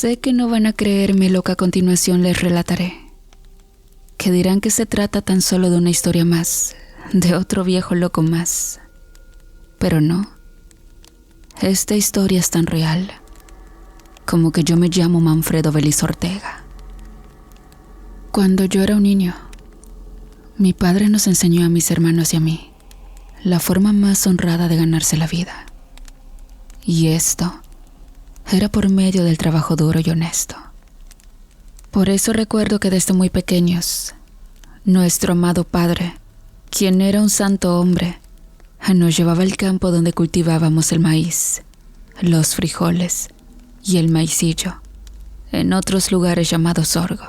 Sé que no van a creerme lo que a continuación les relataré, que dirán que se trata tan solo de una historia más, de otro viejo loco más. Pero no, esta historia es tan real como que yo me llamo Manfredo Vélez Ortega. Cuando yo era un niño, mi padre nos enseñó a mis hermanos y a mí la forma más honrada de ganarse la vida. Y esto era por medio del trabajo duro y honesto. Por eso recuerdo que desde muy pequeños, nuestro amado padre, quien era un santo hombre, nos llevaba al campo donde cultivábamos el maíz, los frijoles y el maicillo, en otros lugares llamados sorgo.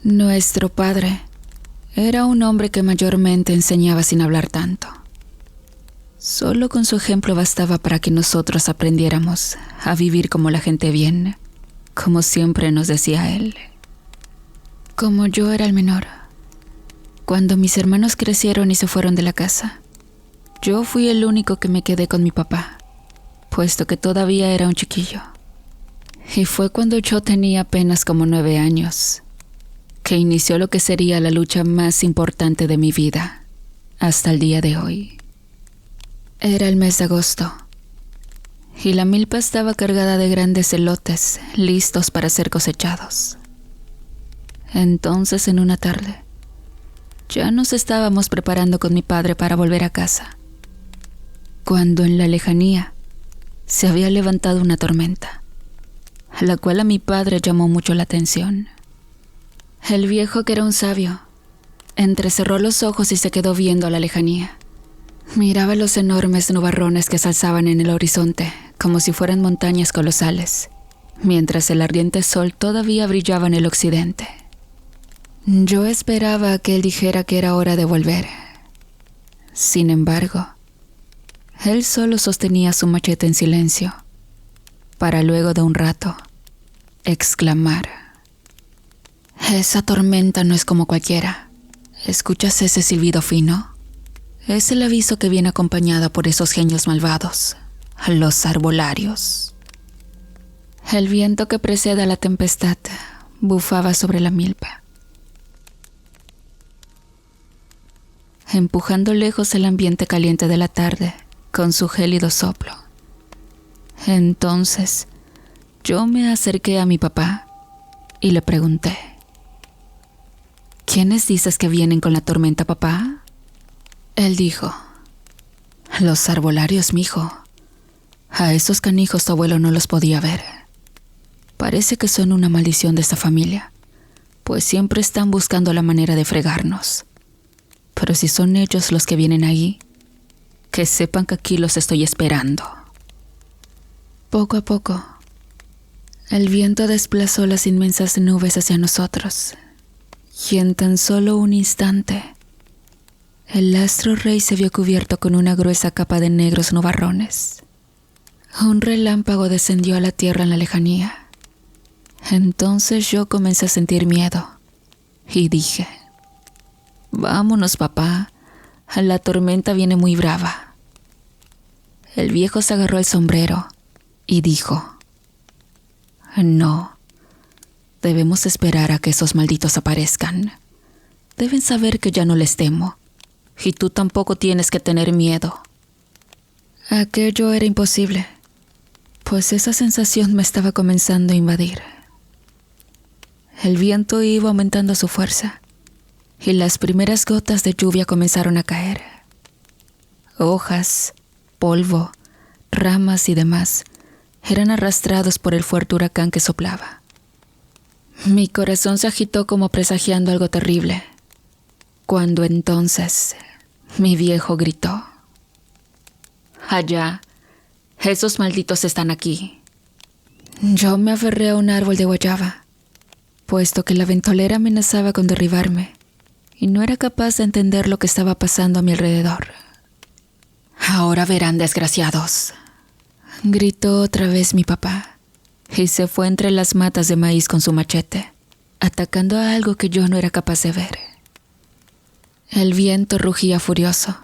Nuestro padre era un hombre que mayormente enseñaba sin hablar tanto. Solo con su ejemplo bastaba para que nosotros aprendiéramos a vivir como la gente bien, como siempre nos decía él. Como yo era el menor, cuando mis hermanos crecieron y se fueron de la casa, yo fui el único que me quedé con mi papá, puesto que todavía era un chiquillo. Y fue cuando yo tenía apenas como 9 años, que inició lo que sería la lucha más importante de mi vida, hasta el día de hoy. Era el mes de agosto, y la milpa estaba cargada de grandes elotes, listos para ser cosechados. Entonces, en una tarde, ya nos estábamos preparando con mi padre para volver a casa, cuando en la lejanía se había levantado una tormenta, la cual a mi padre llamó mucho la atención. El viejo, que era un sabio, entrecerró los ojos y se quedó viendo a la lejanía. Miraba los enormes nubarrones que se alzaban en el horizonte, como si fueran montañas colosales, mientras el ardiente sol todavía brillaba en el occidente. Yo esperaba a que él dijera que era hora de volver. Sin embargo, él solo sostenía su machete en silencio, para luego de un rato exclamar: «Esa tormenta no es como cualquiera. ¿Escuchas ese silbido fino? Es el aviso que viene acompañada por esos genios malvados, los arbolarios». El viento que precede a la tempestad bufaba sobre la milpa, empujando lejos el ambiente caliente de la tarde con su gélido soplo. Entonces, yo me acerqué a mi papá y le pregunté: «¿Quiénes dices que vienen con la tormenta, papá?» Él dijo: «Los arbolarios, mijo. A esos canijos tu abuelo no los podía ver. Parece que son una maldición de esta familia, pues siempre están buscando la manera de fregarnos. Pero si son ellos los que vienen ahí, que sepan que aquí los estoy esperando». Poco a poco, el viento desplazó las inmensas nubes hacia nosotros, y en tan solo un instante, el astro rey se vio cubierto con una gruesa capa de negros nubarrones. Un relámpago descendió a la tierra en la lejanía. Entonces yo comencé a sentir miedo y dije: «Vámonos, papá, la tormenta viene muy brava». El viejo se agarró el sombrero y dijo: «No, debemos esperar a que esos malditos aparezcan. Deben saber que ya no les temo. Y tú tampoco tienes que tener miedo». Aquello era imposible, pues esa sensación me estaba comenzando a invadir. El viento iba aumentando su fuerza, y las primeras gotas de lluvia comenzaron a caer. Hojas, polvo, ramas y demás eran arrastrados por el fuerte huracán que soplaba. Mi corazón se agitó como presagiando algo terrible, cuando entonces mi viejo gritó: «Allá, esos malditos están aquí». Yo me aferré a un árbol de guayaba, puesto que la ventolera amenazaba con derribarme, y no era capaz de entender lo que estaba pasando a mi alrededor. «Ahora verán, desgraciados», gritó otra vez mi papá, y se fue entre las matas de maíz con su machete, atacando a algo que yo no era capaz de ver. El viento rugía furioso,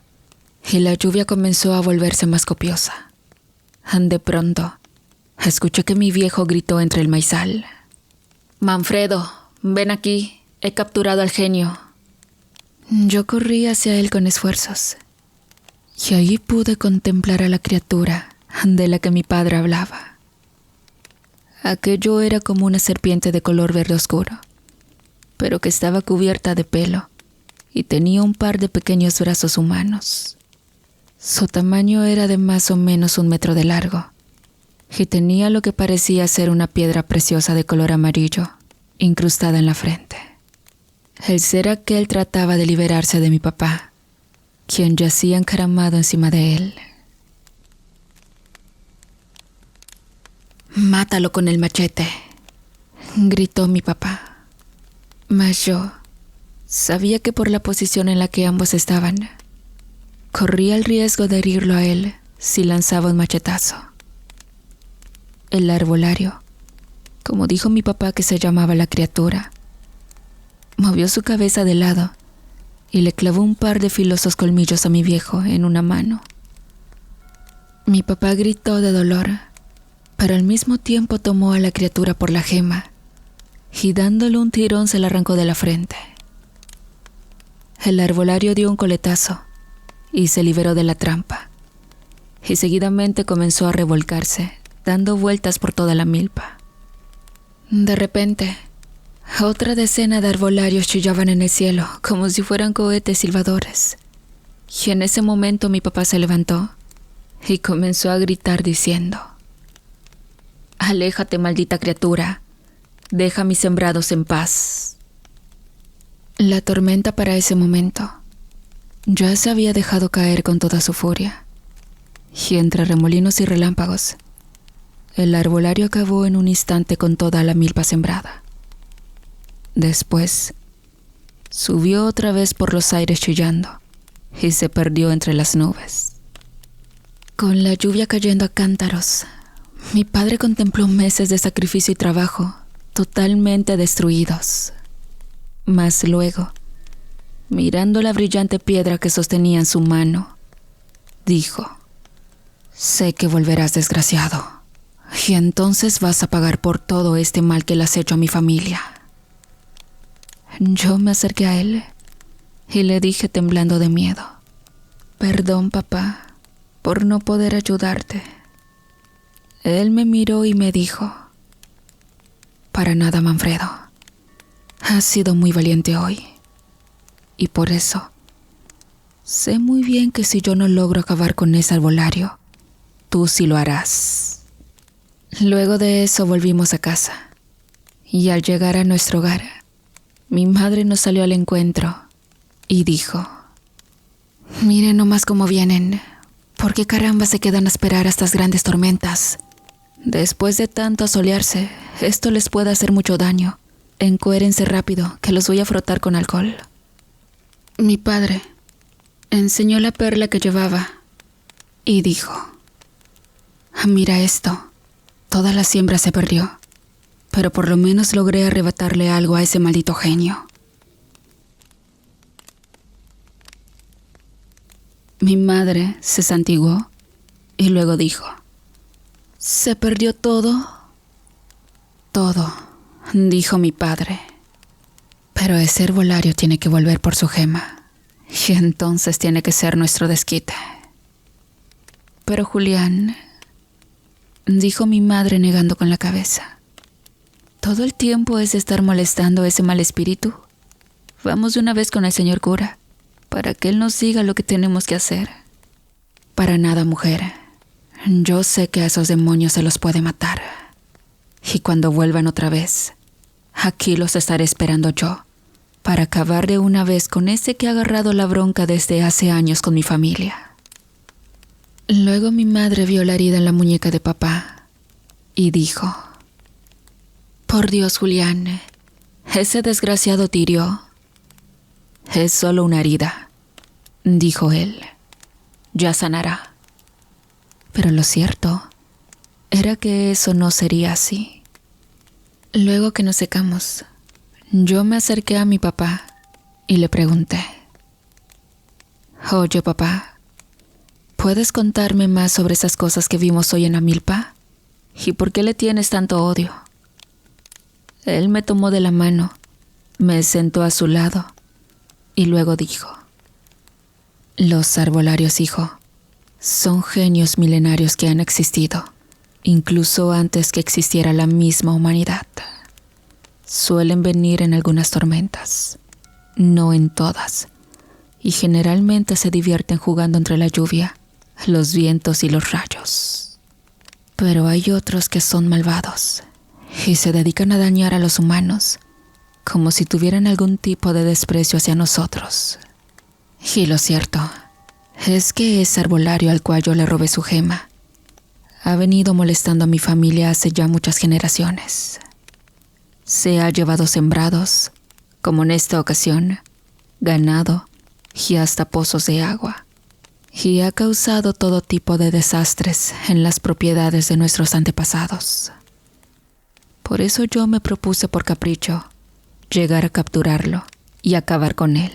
y la lluvia comenzó a volverse más copiosa. De pronto, Escuché que mi viejo gritó entre el maizal. «Manfredo, ven aquí, he capturado al genio». Yo corrí hacia él con esfuerzos, y allí pude contemplar a la criatura de la que mi padre hablaba. Aquello era como una serpiente de color verde oscuro, pero que estaba cubierta de pelo y tenía un par de pequeños brazos humanos. Su tamaño era de más o menos 1 metro de largo, y tenía lo que parecía ser una piedra preciosa de color amarillo, incrustada en la frente. El ser aquel trataba de liberarse de mi papá, quien yacía encaramado encima de él. «Mátalo con el machete», gritó mi papá. Mas yo sabía que por la posición en la que ambos estaban, corría el riesgo de herirlo a él si lanzaba un machetazo. El arbolario, como dijo mi papá que se llamaba la criatura, movió su cabeza de lado y le clavó un par de filosos colmillos a mi viejo en una mano. Mi papá gritó de dolor, pero al mismo tiempo tomó a la criatura por la gema y dándole un tirón se la arrancó de la frente. El arbolario dio un coletazo y se liberó de la trampa, y seguidamente comenzó a revolcarse, dando vueltas por toda la milpa. De repente, otra decena de arbolarios chillaban en el cielo como si fueran cohetes silbadores, y en ese momento mi papá se levantó y comenzó a gritar diciendo: «Aléjate, maldita criatura, deja mis sembrados en paz». La tormenta para ese momento ya se había dejado caer con toda su furia, y entre remolinos y relámpagos, el arbolario acabó en un instante con toda la milpa sembrada. Después, subió otra vez por los aires chillando y se perdió entre las nubes. Con la lluvia cayendo a cántaros, mi padre contempló meses de sacrificio y trabajo totalmente destruidos. Mas luego, mirando la brillante piedra que sostenía en su mano, dijo: «Sé que volverás, desgraciado, y entonces vas a pagar por todo este mal que le has hecho a mi familia». Yo me acerqué a él y le dije temblando de miedo: «Perdón, papá, por no poder ayudarte». Él me miró y me dijo: «Para nada, Manfredo. Has sido muy valiente hoy. Y por eso, sé muy bien que si yo no logro acabar con ese arbolario, tú sí lo harás». Luego de eso volvimos a casa, y al llegar a nuestro hogar, mi madre nos salió al encuentro y dijo: «Miren nomás cómo vienen. ¿Por qué caramba se quedan a esperar a estas grandes tormentas? Después de tanto asolearse, esto les puede hacer mucho daño. Encuérense rápido, que los voy a frotar con alcohol». Mi padre enseñó la perla que llevaba y dijo: «Mira esto. Toda la siembra se perdió, pero por lo menos logré arrebatarle algo a ese maldito genio». Mi madre se santiguó y luego dijo: «¿Se perdió todo?» «Todo», dijo mi padre. «Pero ese herbolario tiene que volver por su gema, y entonces tiene que ser nuestro desquite». «Pero Julián», dijo mi madre negando con la cabeza, «todo el tiempo es estar molestando a ese mal espíritu. Vamos de una vez con el señor cura, para que él nos diga lo que tenemos que hacer». «Para nada, mujer. Yo sé que a esos demonios se los puede matar. Y cuando vuelvan otra vez, aquí los estaré esperando yo, para acabar de una vez con ese que ha agarrado la bronca desde hace años con mi familia». Luego mi madre vio la herida en la muñeca de papá y dijo: «Por Dios, Julián, ese desgraciado te hirió». «Es solo una herida», dijo él. «Ya sanará». Pero lo cierto era que eso no sería así. Luego que nos secamos, yo me acerqué a mi papá y le pregunté: «Oye, papá, ¿puedes contarme más sobre esas cosas que vimos hoy en la milpa? ¿Y por qué le tienes tanto odio? Él me tomó de la mano, me sentó a su lado y luego dijo: los arbolarios, hijo, son genios milenarios que han existido, incluso antes que existiera la misma humanidad. Suelen venir en algunas tormentas, no en todas, y generalmente se divierten jugando entre la lluvia, los vientos y los rayos. Pero hay otros que son malvados y se dedican a dañar a los humanos, como si tuvieran algún tipo de desprecio hacia nosotros. Y lo cierto es que ese arbolario al cual yo le robé su gema ha venido molestando a mi familia hace ya muchas generaciones. Se ha llevado sembrados, como en esta ocasión, ganado y hasta pozos de agua, y ha causado todo tipo de desastres en las propiedades de nuestros antepasados. Por eso yo me propuse por capricho llegar a capturarlo y acabar con él.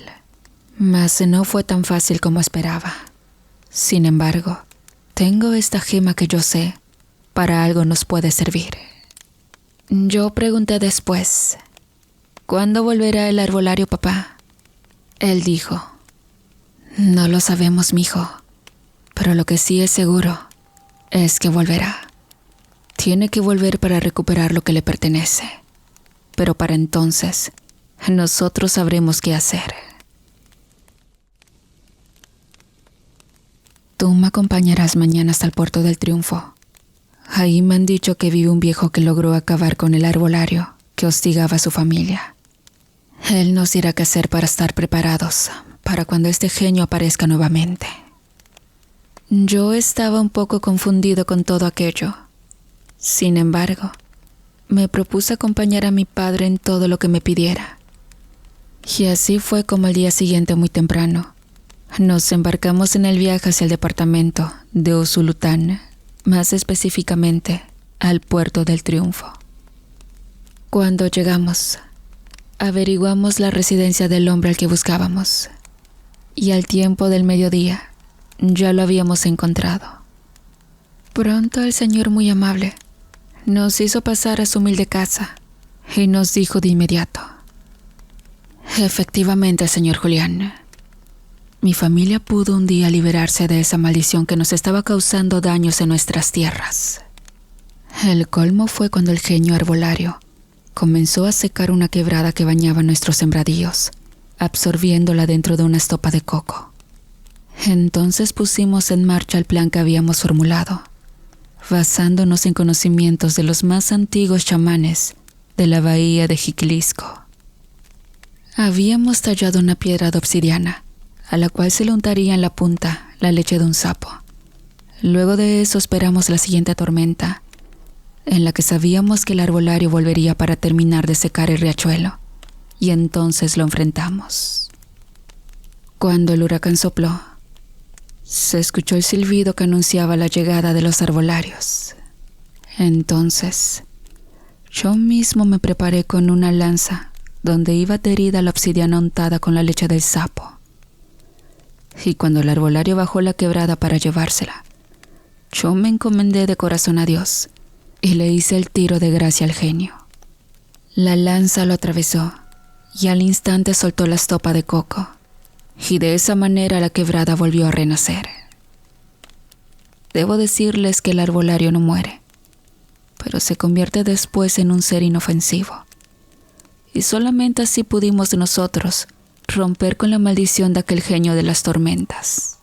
Mas no fue tan fácil como esperaba. Sin embargo, tengo esta gema que yo sé para algo nos puede servir. Yo pregunté después: ¿cuándo volverá el arbolario, papá? Él dijo: no lo sabemos, mijo, pero lo que sí es seguro es que volverá. Tiene que volver para recuperar lo que le pertenece. Pero para entonces, nosotros sabremos qué hacer. Tú me acompañarás mañana hasta el Puerto del Triunfo. Ahí me han dicho que vive un viejo que logró acabar con el arbolario que hostigaba a su familia. Él nos dirá qué hacer para estar preparados para cuando este genio aparezca nuevamente. Yo estaba un poco confundido con todo aquello. Sin embargo, me propuse acompañar a mi padre en todo lo que me pidiera. Y así fue como al día siguiente, muy temprano, nos embarcamos en el viaje hacia el departamento de Usulután, más específicamente al Puerto del Triunfo. Cuando llegamos, averiguamos la residencia del hombre al que buscábamos, y al tiempo del mediodía ya lo habíamos encontrado. Pronto el señor, muy amable, nos hizo pasar a su humilde casa y nos dijo de inmediato: efectivamente, señor Julián, mi familia pudo un día liberarse de esa maldición que nos estaba causando daños en nuestras tierras. El colmo fue cuando el genio arbolario comenzó a secar una quebrada que bañaba nuestros sembradíos, absorbiéndola dentro de una estopa de coco. Entonces pusimos en marcha el plan que habíamos formulado, basándonos en conocimientos de los más antiguos chamanes de la bahía de Jiquilisco. Habíamos tallado una piedra de obsidiana, a la cual se le untaría en la punta la leche de un sapo. Luego de eso esperamos la siguiente tormenta, en la que sabíamos que el arbolario volvería para terminar de secar el riachuelo, y entonces lo enfrentamos. Cuando el huracán sopló, se escuchó el silbido que anunciaba la llegada de los arbolarios. Entonces, yo mismo me preparé con una lanza donde iba adherida la obsidiana untada con la leche del sapo. Y cuando el arbolario bajó la quebrada para llevársela, yo me encomendé de corazón a Dios y le hice el tiro de gracia al genio. La lanza lo atravesó y al instante soltó la estopa de coco, y de esa manera la quebrada volvió a renacer. Debo decirles que el arbolario no muere, pero se convierte después en un ser inofensivo, y solamente así pudimos nosotros romper con la maldición de aquel genio de las tormentas.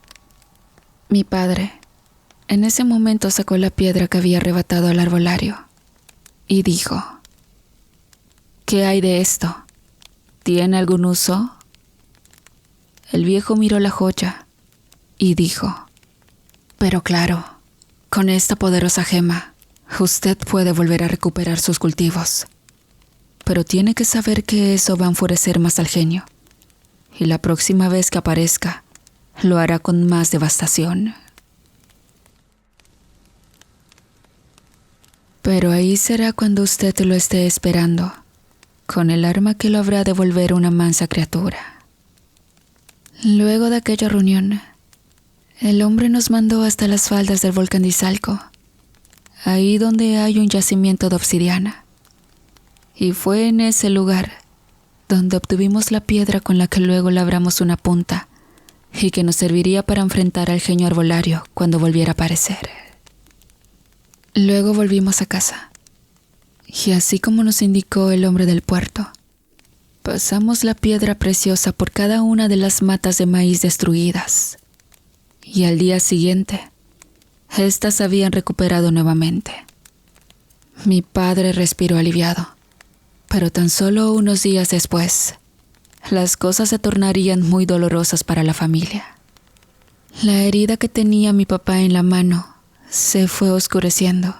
Mi padre, en ese momento, sacó la piedra que había arrebatado al arbolario y dijo: ¿qué hay de esto? ¿Tiene algún uso? El viejo miró la joya y dijo: pero claro, con esta poderosa gema, usted puede volver a recuperar sus cultivos. Pero tiene que saber que eso va a enfurecer más al genio, y la próxima vez que aparezca, lo hará con más devastación. Pero ahí será cuando usted lo esté esperando, con el arma que lo habrá de volver una mansa criatura. Luego de aquella reunión, el hombre nos mandó hasta las faldas del volcán de Izalco. ahí donde hay un yacimiento de obsidiana. Y fue en ese lugar donde obtuvimos la piedra con la que luego labramos una punta y que nos serviría para enfrentar al genio arbolario cuando volviera a aparecer. Luego volvimos a casa, y así como nos indicó el hombre del puerto, pasamos la piedra preciosa por cada una de las matas de maíz destruidas, y al día siguiente, estas habían recuperado nuevamente. Mi padre respiró aliviado, pero tan solo unos días después, las cosas se tornarían muy dolorosas para la familia. La herida que tenía mi papá en la mano se fue oscureciendo,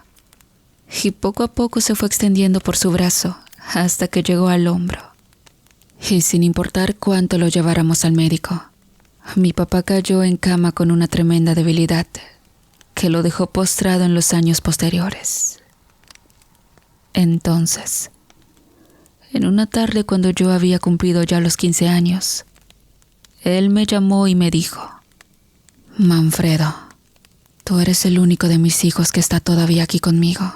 y poco a poco se fue extendiendo por su brazo hasta que llegó al hombro. Y sin importar cuánto lo lleváramos al médico, mi papá cayó en cama con una tremenda debilidad que lo dejó postrado en los años posteriores. Entonces, en una tarde cuando yo había cumplido ya los 15 años, él me llamó y me dijo: Manfredo, tú eres el único de mis hijos que está todavía aquí conmigo.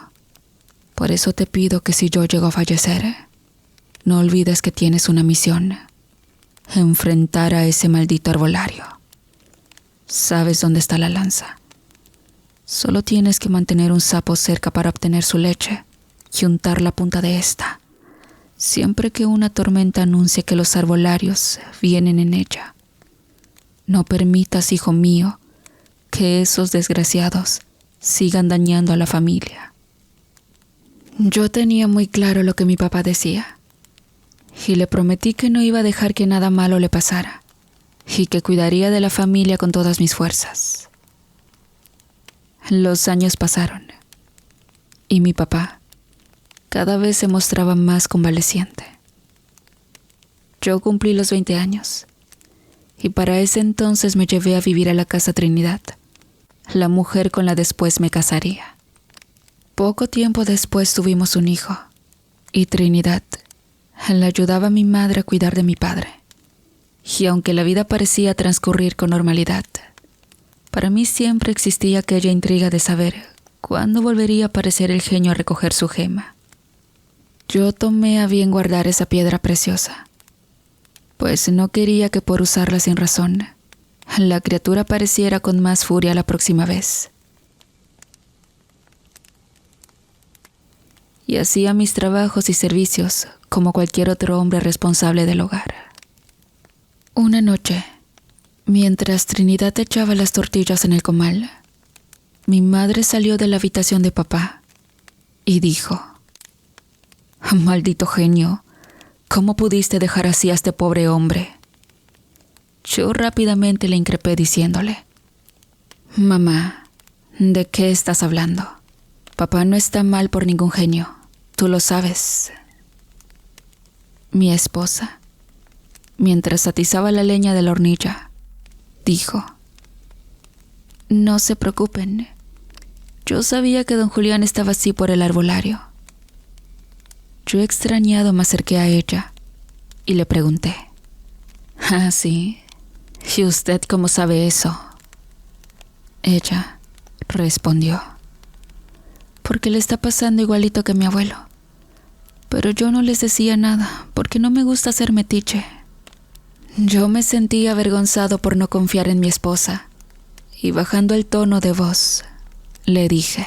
Por eso te pido que si yo llego a fallecer, no olvides que tienes una misión: enfrentar a ese maldito arbolario. ¿Sabes dónde está la lanza? Solo tienes que mantener un sapo cerca para obtener su leche y untar la punta de esta, siempre que una tormenta anuncie que los arbolarios vienen en ella. No permitas, hijo mío, que esos desgraciados sigan dañando a la familia. Yo tenía muy claro lo que mi papá decía, y le prometí que no iba a dejar que nada malo le pasara, y que cuidaría de la familia con todas mis fuerzas. Los años pasaron, y mi papá cada vez se mostraba más convaleciente. Yo cumplí los 20 años, y para ese entonces me llevé a vivir a la casa Trinidad, la mujer con la después me casaría. Poco tiempo después tuvimos un hijo, y Trinidad le ayudaba a mi madre a cuidar de mi padre. Y aunque la vida parecía transcurrir con normalidad, para mí siempre existía aquella intriga de saber cuándo volvería a aparecer el genio a recoger su gema. Yo tomé a bien guardar esa piedra preciosa, pues no quería que por usarla sin razón, la criatura apareciera con más furia la próxima vez. Y hacía mis trabajos y servicios como cualquier otro hombre responsable del hogar. Una noche, mientras Trinidad echaba las tortillas en el comal, mi madre salió de la habitación de papá y dijo: «Maldito genio, ¿cómo pudiste dejar así a este pobre hombre?». Yo rápidamente le increpé diciéndole: «Mamá, ¿de qué estás hablando? Papá no está mal por ningún genio, tú lo sabes». Mi esposa, mientras atizaba la leña de la hornilla, dijo: «No se preocupen, yo sabía que don Julián estaba así por el arbolario». Yo extrañado me acerqué a ella y le pregunté: «Ah, sí, ¿y usted cómo sabe eso?». Ella respondió: «Porque le está pasando igualito que mi abuelo. Pero yo no les decía nada porque no me gusta ser metiche». Yo me sentí avergonzado por no confiar en mi esposa y bajando el tono de voz, le dije: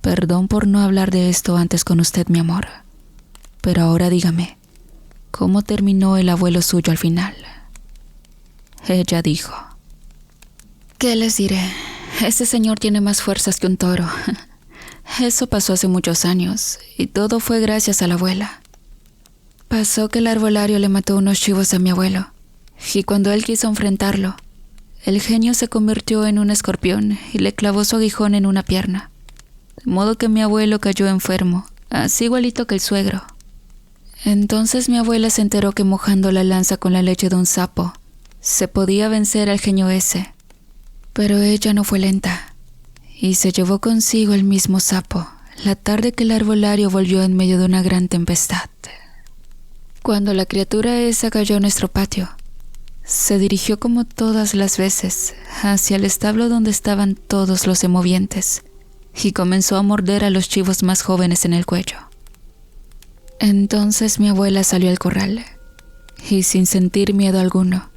«Perdón por no hablar de esto antes con usted, mi amor, pero ahora dígame, ¿cómo terminó el abuelo suyo al final?». Ella dijo: «¿Qué les diré? Ese señor tiene más fuerzas que un toro. Eso pasó hace muchos años y todo fue gracias a la abuela. Pasó que el arbolario le mató unos chivos a mi abuelo, y cuando él quiso enfrentarlo, el genio se convirtió en un escorpión y le clavó su aguijón en una pierna, de modo que mi abuelo cayó enfermo, así igualito que el suegro. Entonces mi abuela se enteró que mojando la lanza con la leche de un sapo se podía vencer al genio ese, pero ella no fue lenta y se llevó consigo el mismo sapo la tarde que el arbolario volvió en medio de una gran tempestad. Cuando la criatura esa cayó en nuestro patio, se dirigió como todas las veces hacia el establo donde estaban todos los semovientes y comenzó a morder a los chivos más jóvenes en el cuello. Entonces mi abuela salió al corral y, sin sentir miedo alguno,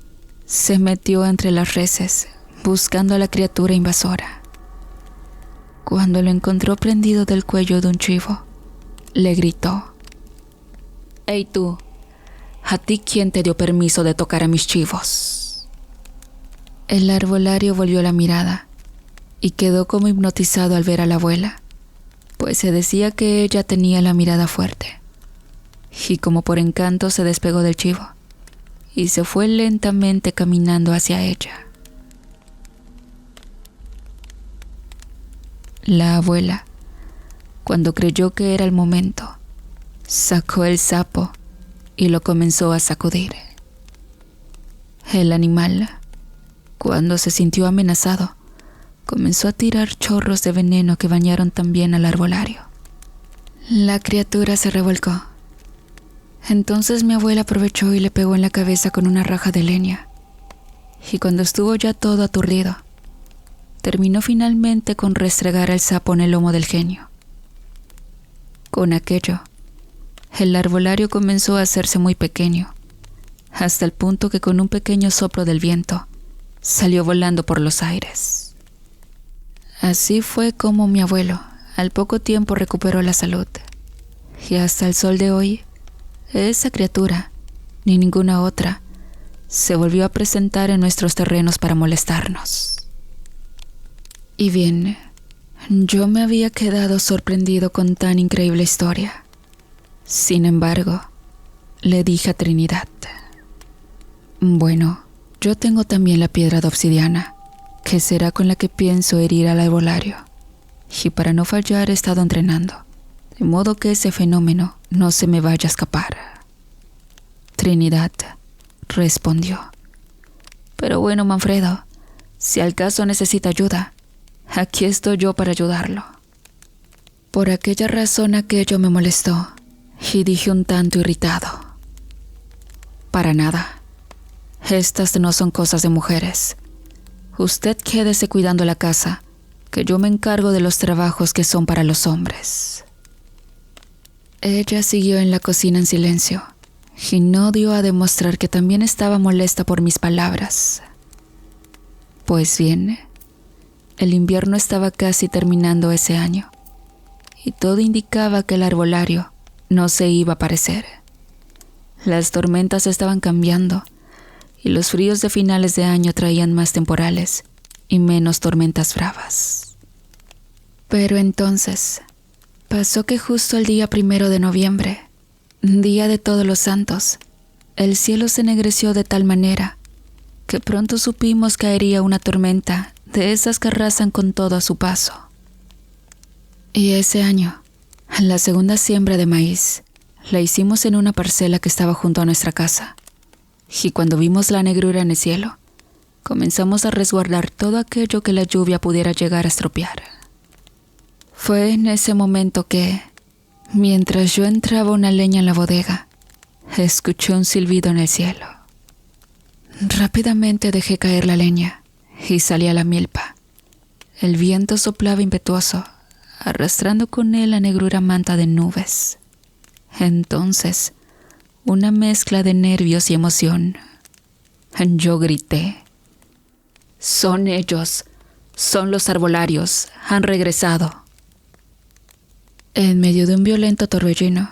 se metió entre las reses buscando a la criatura invasora. Cuando lo encontró prendido del cuello de un chivo, le gritó: «¡Hey tú! ¿A ti quién te dio permiso de tocar a mis chivos?». El arbolario volvió la mirada y quedó como hipnotizado al ver a la abuela, pues se decía que ella tenía la mirada fuerte. Y como por encanto se despegó del chivo y se fue lentamente caminando hacia ella. La abuela, cuando creyó que era el momento, sacó el sapo y lo comenzó a sacudir. El animal, cuando se sintió amenazado, comenzó a tirar chorros de veneno que bañaron también al arbolario. La criatura se revolcó. Entonces mi abuela aprovechó y le pegó en la cabeza con una raja de leña. Y cuando estuvo ya todo aturdido, terminó finalmente con restregar al sapo en el lomo del genio. Con aquello, el arbolario comenzó a hacerse muy pequeño, hasta el punto que con un pequeño soplo del viento, salió volando por los aires. Así fue como mi abuelo, al poco tiempo, recuperó la salud. Y hasta el sol de hoy, esa criatura, ni ninguna otra, se volvió a presentar en nuestros terrenos para molestarnos. Y bien, yo me había quedado sorprendido con tan increíble historia. Sin embargo, le dije a Trinidad: «Bueno, yo tengo también la piedra de obsidiana, que será con la que pienso herir al arbolario. Y para no fallar he estado entrenando, de modo que ese fenómeno no se me vaya a escapar». Trinidad respondió: «Pero bueno, Manfredo, si al caso necesita ayuda, aquí estoy yo para ayudarlo». Por aquella razón aquello me molestó, y dije un tanto irritado: «Para nada. Estas no son cosas de mujeres. Usted quédese cuidando la casa, que yo me encargo de los trabajos que son para los hombres». Ella siguió en la cocina en silencio, y no dio a demostrar que también estaba molesta por mis palabras. Pues bien, el invierno estaba casi terminando ese año, y todo indicaba que el arbolario no se iba a aparecer. Las tormentas estaban cambiando, y los fríos de finales de año traían más temporales y menos tormentas bravas. Pero entonces pasó que justo el día 1 de noviembre, día de Todos los Santos, el cielo se ennegreció de tal manera que pronto supimos que caería una tormenta de esas que arrasan con todo a su paso. Y ese año, la segunda siembra de maíz la hicimos en una parcela que estaba junto a nuestra casa. Y cuando vimos la negrura en el cielo, comenzamos a resguardar todo aquello que la lluvia pudiera llegar a estropear. Fue en ese momento que, mientras yo entraba una leña en la bodega, escuché un silbido en el cielo. Rápidamente dejé caer la leña y salí a la milpa. El viento soplaba impetuoso, arrastrando con él la negrura manta de nubes. Entonces, una mezcla de nervios y emoción, yo grité: «¡Son ellos! ¡Son los arbolarios! ¡Han regresado!». En medio de un violento torbellino,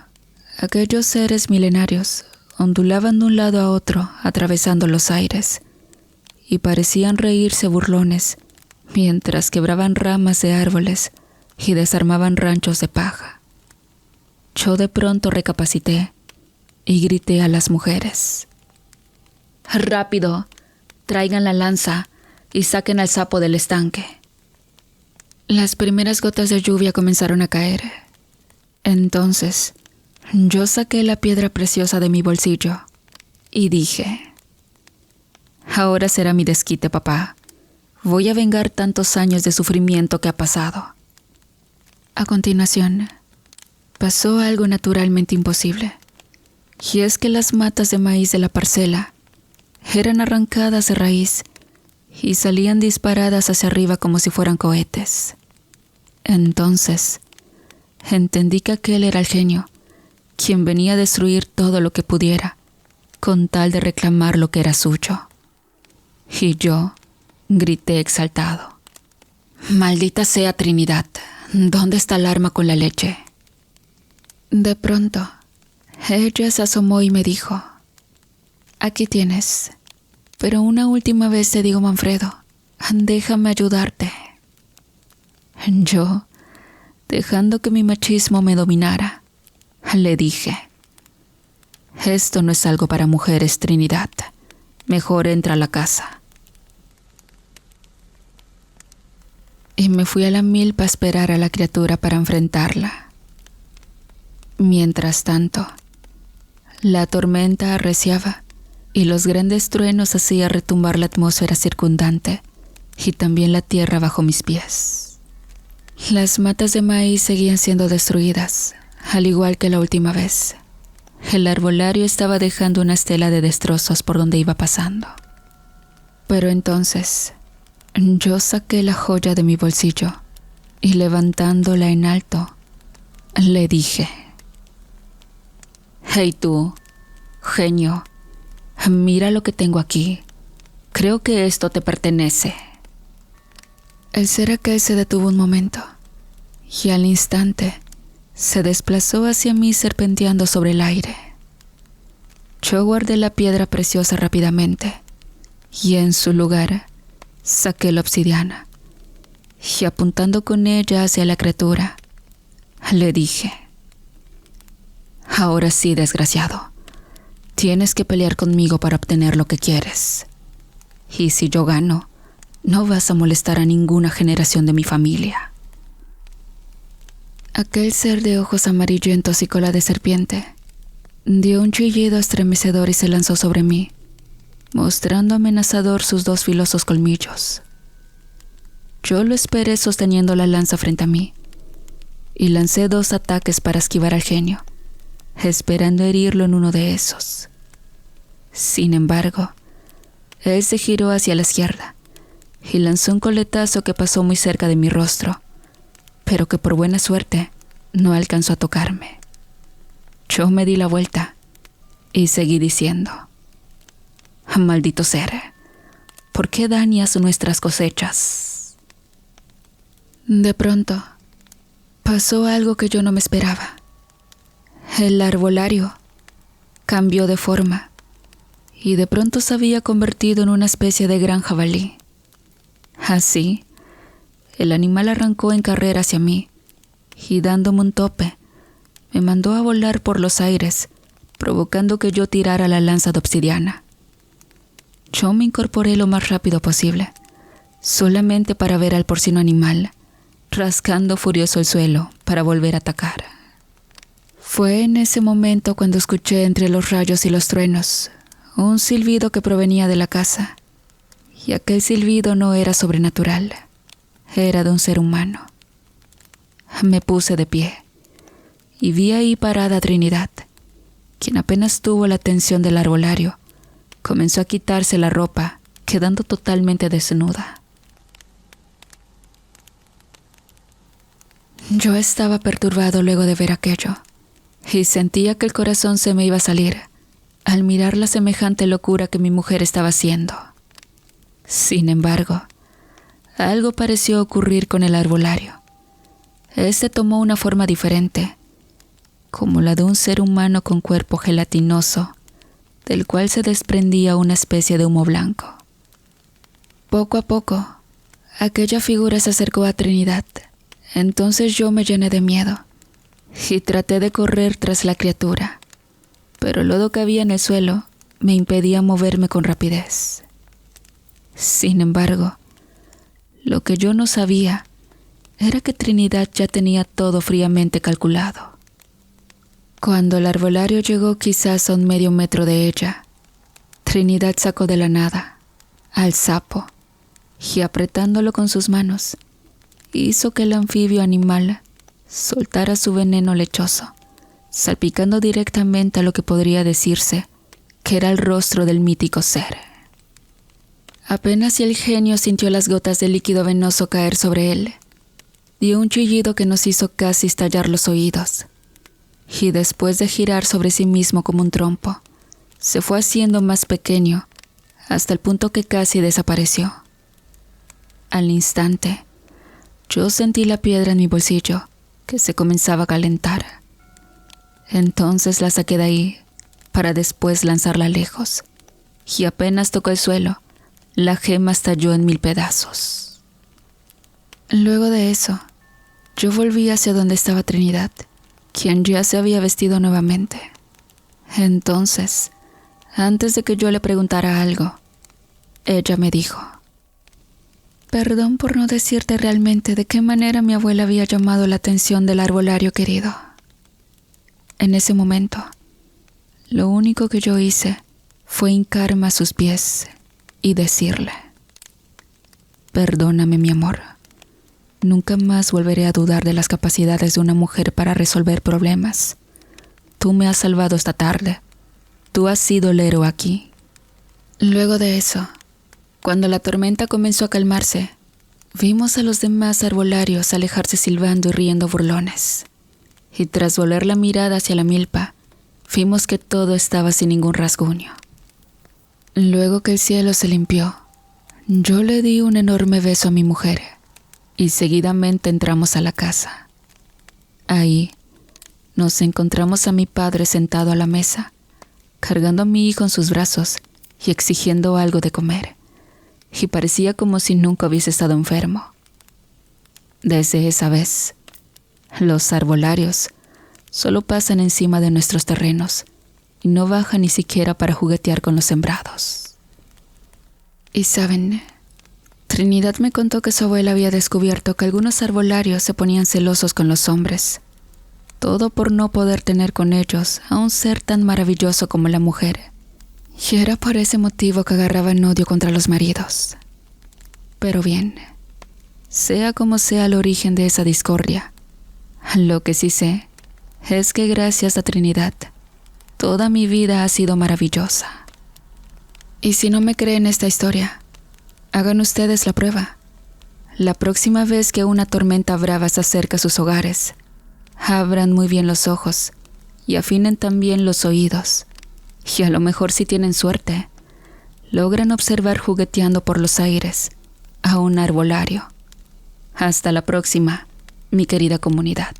aquellos seres milenarios ondulaban de un lado a otro atravesando los aires, y parecían reírse burlones mientras quebraban ramas de árboles y desarmaban ranchos de paja. Yo de pronto recapacité y grité a las mujeres: «¡Rápido! Traigan la lanza y saquen al sapo del estanque». Las primeras gotas de lluvia comenzaron a caer. Entonces, yo saqué la piedra preciosa de mi bolsillo y dije: «Ahora será mi desquite, papá. Voy a vengar tantos años de sufrimiento que ha pasado». A continuación, pasó algo naturalmente imposible, y es que las matas de maíz de la parcela eran arrancadas de raíz y salían disparadas hacia arriba como si fueran cohetes. Entonces, entendí que aquel era el genio, quien venía a destruir todo lo que pudiera, con tal de reclamar lo que era suyo. Y yo grité exaltado: «¡Maldita sea Trinidad! ¿Dónde está el arma con la leche?». De pronto, ella se asomó y me dijo: «Aquí tienes. Pero una última vez te digo, Manfredo, déjame ayudarte». Yo, dejando que mi machismo me dominara, le dije: «Esto no es algo para mujeres, Trinidad. Mejor entra a la casa». Y me fui a la milpa a esperar a la criatura para enfrentarla. Mientras tanto, la tormenta arreciaba y los grandes truenos hacían retumbar la atmósfera circundante y también la tierra bajo mis pies. Las matas de maíz seguían siendo destruidas, al igual que la última vez. El arbolario estaba dejando una estela de destrozos por donde iba pasando. Pero entonces, yo saqué la joya de mi bolsillo y, levantándola en alto, le dije: «Hey tú, genio, mira lo que tengo aquí. Creo que esto te pertenece». El ser aquel se detuvo un momento y al instante se desplazó hacia mí serpenteando sobre el aire. Yo guardé la piedra preciosa rápidamente y en su lugar saqué la obsidiana y, apuntando con ella hacia la criatura, le dije: «Ahora sí, desgraciado, tienes que pelear conmigo para obtener lo que quieres. Y si yo gano, no vas a molestar a ninguna generación de mi familia». Aquel ser de ojos amarillentos y cola de serpiente dio un chillido estremecedor y se lanzó sobre mí, mostrando amenazador sus dos filosos colmillos. Yo lo esperé sosteniendo la lanza frente a mí y lancé 2 ataques para esquivar al genio, esperando herirlo en uno de esos. Sin embargo, él se giró hacia la izquierda y lanzó un coletazo que pasó muy cerca de mi rostro, pero que por buena suerte no alcanzó a tocarme. Yo me di la vuelta y seguí diciendo: «Maldito ser, ¿por qué dañas nuestras cosechas?». De pronto, pasó algo que yo no me esperaba. El arbolario cambió de forma y de pronto se había convertido en una especie de gran jabalí. Así, el animal arrancó en carrera hacia mí y, dándome un tope, me mandó a volar por los aires, provocando que yo tirara la lanza de obsidiana. Yo me incorporé lo más rápido posible, solamente para ver al porcino animal rascando furioso el suelo para volver a atacar. Fue en ese momento cuando escuché entre los rayos y los truenos un silbido que provenía de la casa, y aquel silbido no era sobrenatural, era de un ser humano. Me puse de pie y vi ahí parada a Trinidad, quien apenas tuvo la atención del arbolario, comenzó a quitarse la ropa, quedando totalmente desnuda. Yo estaba perturbado luego de ver aquello, y sentía que el corazón se me iba a salir al mirar la semejante locura que mi mujer estaba haciendo. Sin embargo, algo pareció ocurrir con el arbolario. Este tomó una forma diferente, como la de un ser humano con cuerpo gelatinoso, del cual se desprendía una especie de humo blanco. Poco a poco, aquella figura se acercó a Trinidad. Entonces yo me llené de miedo y traté de correr tras la criatura, pero el lodo que había en el suelo me impedía moverme con rapidez. Sin embargo, lo que yo no sabía era que Trinidad ya tenía todo fríamente calculado. Cuando el arbolario llegó quizás a 1/2 metro de ella, Trinidad sacó de la nada al sapo y, apretándolo con sus manos, hizo que el anfibio animal soltara su veneno lechoso, salpicando directamente a lo que podría decirse que era el rostro del mítico ser. Apenas si el genio sintió las gotas de líquido venoso caer sobre él, dio un chillido que nos hizo casi estallar los oídos, y después de girar sobre sí mismo como un trompo, se fue haciendo más pequeño hasta el punto que casi desapareció. Al instante, yo sentí la piedra en mi bolsillo que se comenzaba a calentar. Entonces la saqué de ahí para después lanzarla lejos, y apenas tocó el suelo, la gema estalló en 1000 pedazos. Luego de eso, yo volví hacia donde estaba Trinidad, quien ya se había vestido nuevamente. Entonces, antes de que yo le preguntara algo, ella me dijo: «Perdón por no decirte realmente de qué manera mi abuela había llamado la atención del arbolario querido». En ese momento, lo único que yo hice fue hincarme a sus pies y decirle: «Perdóname, mi amor. Nunca más volveré a dudar de las capacidades de una mujer para resolver problemas. Tú me has salvado esta tarde. Tú has sido el héroe aquí». Luego de eso, cuando la tormenta comenzó a calmarse, vimos a los demás arbolarios alejarse silbando y riendo burlones. Y tras volver la mirada hacia la milpa, vimos que todo estaba sin ningún rasguño. Luego que el cielo se limpió, yo le di un enorme beso a mi mujer y seguidamente entramos a la casa. Ahí nos encontramos a mi padre sentado a la mesa, cargando a mi hijo en sus brazos y exigiendo algo de comer, y parecía como si nunca hubiese estado enfermo. Desde esa vez, los arbolarios solo pasan encima de nuestros terrenos y no bajan ni siquiera para juguetear con los sembrados. Y saben, Trinidad me contó que su abuela había descubierto que algunos arbolarios se ponían celosos con los hombres, todo por no poder tener con ellos a un ser tan maravilloso como la mujer, y era por ese motivo que agarraban odio contra los maridos. Pero bien, sea como sea el origen de esa discordia, lo que sí sé es que gracias a Trinidad, toda mi vida ha sido maravillosa. Y si no me creen esta historia, hagan ustedes la prueba. La próxima vez que una tormenta brava se acerca a sus hogares, abran muy bien los ojos y afinen también los oídos. Y a lo mejor, si tienen suerte, logran observar jugueteando por los aires a un arbolario. Hasta la próxima, mi querida comunidad.